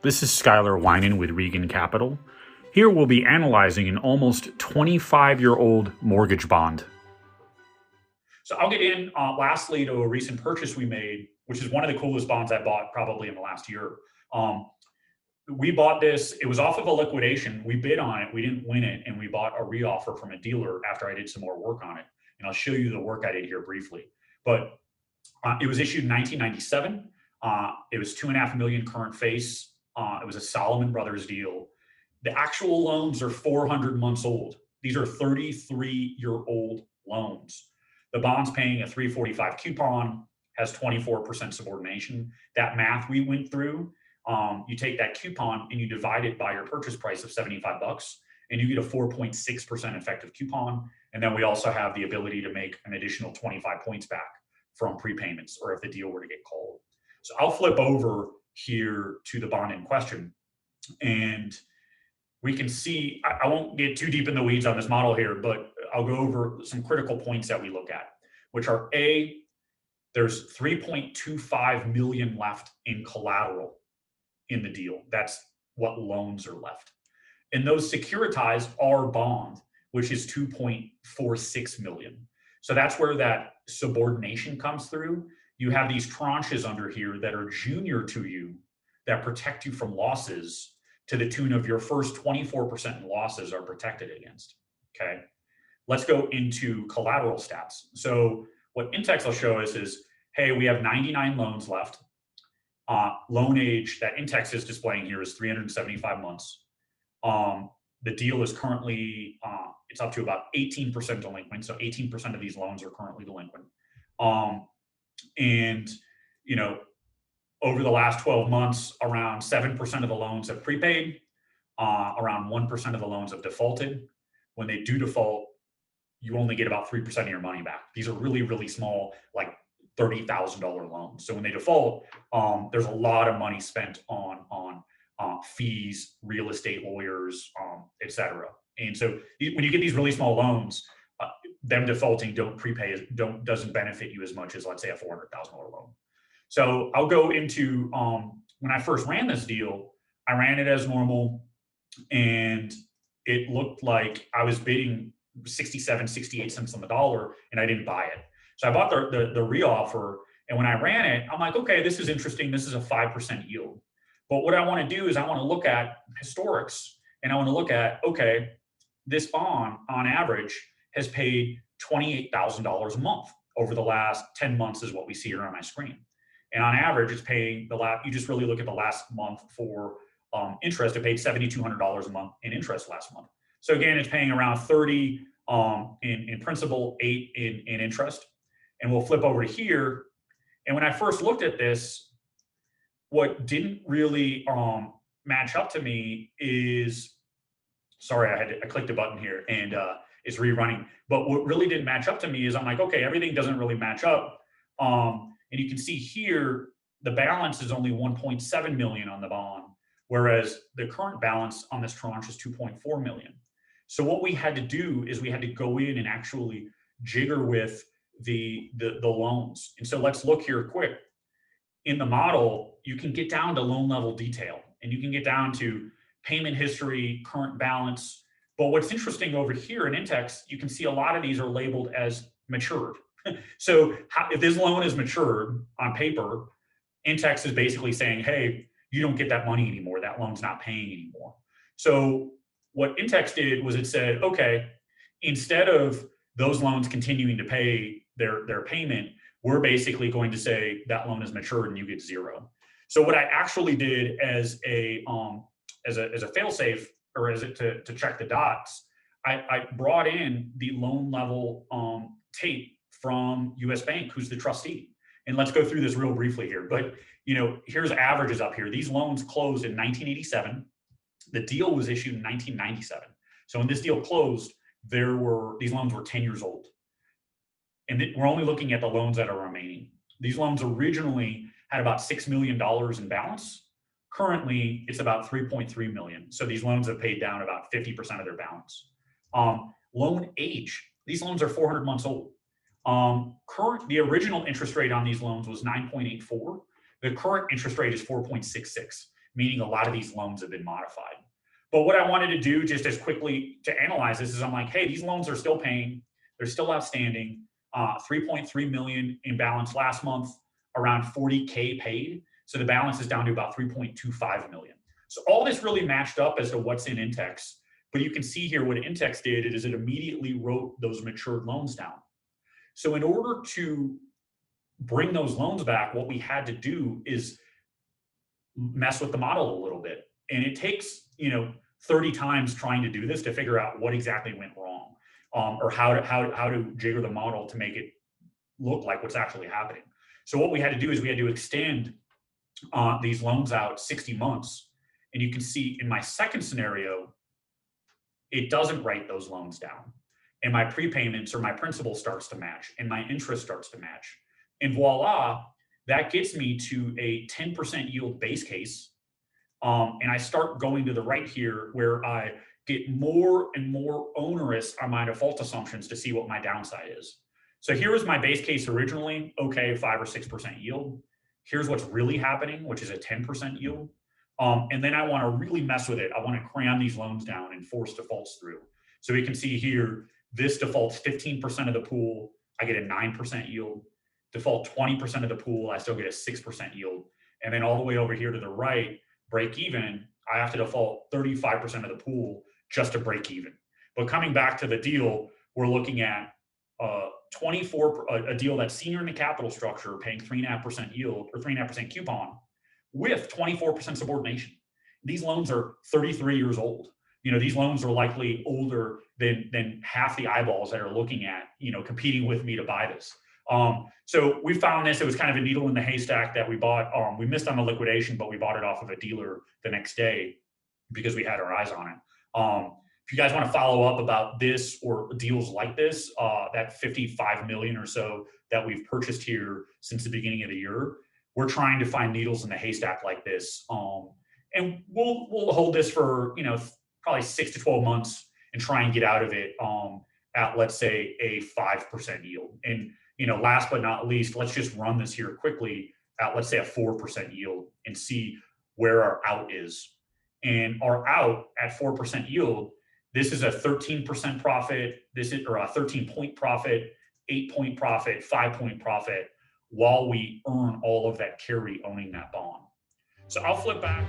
This is Skyler Weinand with Regan Capital. Here we'll be analyzing an almost 25-year-old mortgage bond. So I'll get in lastly to a recent purchase we made, which is one of the coolest bonds I bought probably in the last year. We bought this, it was off of a liquidation. We bid on it, we didn't win it, and we bought a reoffer from a dealer after I did some more work on it. And I'll show you the work I did here briefly. But it was issued in 1997. It was $2.5 million current face. It was a Solomon Brothers deal. The actual loans are 400 months old. These are 33-year-old loans. The bond's paying a 345 coupon, has 24% subordination. That math we went through, you take that coupon and you divide it by your purchase price of 75 bucks, and you get a 4.6% effective coupon. And then we also have the ability to make an additional 25 points back from prepayments or if the deal were to get called. So I'll flip over here to the bond in question, and we can see, I won't get too deep in the weeds on this model here, but I'll go over some critical points that we look at, which are A, there's 3.25 million left in collateral in the deal. That's what loans are left. And those securitized our bond, which is 2.46 million. So that's where that subordination comes through. You have these tranches under here that are junior to you that protect you from losses to the tune of your first 24% in losses are protected against, okay? Let's go into collateral stats. So what Intex will show us is, hey, we have 99 loans left. Loan age that Intex is displaying here is 375 months. The deal is currently, it's up to about 18% delinquent. So 18% of these loans are currently delinquent. And, you know, over the last 12 months, around 7% of the loans have prepaid. Around 1% of the loans have defaulted. When they do default, you only get about 3% of your money back. These are really, really small, like $30,000 loans. So when they default, there's a lot of money spent on fees, real estate lawyers, et cetera. And so when you get these really small loans, them defaulting, don't prepay, doesn't benefit you as much as, let's say, a $400,000 loan. So I'll go into, when I first ran this deal, I ran it as normal, and it looked like I was bidding 67, 68 cents on the dollar, and I didn't buy it. So I bought the reoffer, and when I ran it, I'm like, okay, this is interesting. This is a 5% yield. But what I want to do is I want to look at historics, and I want to look at, okay, this bond on average has paid $28,000 a month over the last 10 months is what we see here on my screen. And on average, it's paying you just really look at the last month for interest. It paid $7,200 a month in interest last month. So again, it's paying around 30 in principal, 8 in interest. And we'll flip over to here. And when I first looked at this, what didn't really match up to me is, sorry, I clicked a button here and it's rerunning. But what really didn't match up to me is I'm like, okay, everything doesn't really match up. And you can see here, the balance is only 1.7 million on the bond, whereas the current balance on this tranche is 2.4 million. So what we had to do is we had to go in and actually jigger with the loans. And so let's look here quick. In the model, you can get down to loan level detail, and you can get down to payment history, current balance. But what's interesting over here in Intex, you can see a lot of these are labeled as matured. So if this loan is matured on paper, Intex is basically saying, hey, you don't get that money anymore. That loan's not paying anymore. So what Intex did was it said, okay, instead of those loans continuing to pay their payment, we're basically going to say that loan is matured and you get zero. So what I actually did as a fail-safe, or as it to check the dots, I brought in the loan level tape from US Bank, who's the trustee. And let's go through this real briefly here. But here's averages up here. These loans closed in 1987. The deal was issued in 1997. So when this deal closed, these loans were 10 years old. And we're only looking at the loans that are remaining. These loans originally had about $6 million in balance. Currently, it's about 3.3 million. So these loans have paid down about 50% of their balance. Loan age, these loans are 400 months old. The original interest rate on these loans was 9.84. The current interest rate is 4.66. meaning a lot of these loans have been modified. But what I wanted to do just as quickly to analyze this is I'm like, hey, these loans are still paying. They're still outstanding. 3.3 million in balance last month, around 40K paid. So the balance is down to about 3.25 million. So all this really matched up as to what's in Intex. But you can see here what Intex did is it immediately wrote those matured loans down. So in order to bring those loans back, what we had to do is mess with the model a little bit. And it takes, 30 times trying to do this to figure out what exactly went wrong, or how to jigger the model to make it look like what's actually happening. So what we had to do is we had to extend these loans out 60 months. And you can see in my second scenario, it doesn't write those loans down. And my prepayments or my principal starts to match and my interest starts to match. And voila, that gets me to a 10% yield base case. And I start going to the right here where I get more and more onerous on my default assumptions to see what my downside is. So here was my base case originally, okay, 5 or 6% yield. Here's what's really happening, which is a 10% yield. And then I want to really mess with it. I want to cram these loans down and force defaults through. So we can see here, this defaults 15% of the pool, I get a 9% yield. Default 20% of the pool, I still get a 6% yield. And then all the way over here to the right, break even, I have to default 35% of the pool just to break even. But coming back to the deal, we're looking at a deal that's senior in the capital structure, paying 3.5% yield or 3.5% coupon with 24% subordination. These loans are 33 years old. These loans are likely older than half the eyeballs that are looking at, competing with me to buy this. So we found this. It was kind of a needle in the haystack that we bought. We missed on the liquidation, but we bought it off of a dealer the next day because we had our eyes on it. If you guys want to follow up about this or deals like this, that 55 million or so that we've purchased here since the beginning of the year, we're trying to find needles in the haystack like this. And we'll hold this for, probably 6 to 12 months and try and get out of it at, let's say, a 5% yield. And, last but not least, let's just run this here quickly at, let's say, a 4% yield and see where our out is. And our out at 4% yield, this is a 13% profit. This is, or a 13-point profit, 8-point profit, 5-point profit, while we earn all of that carry owning that bond. So I'll flip back.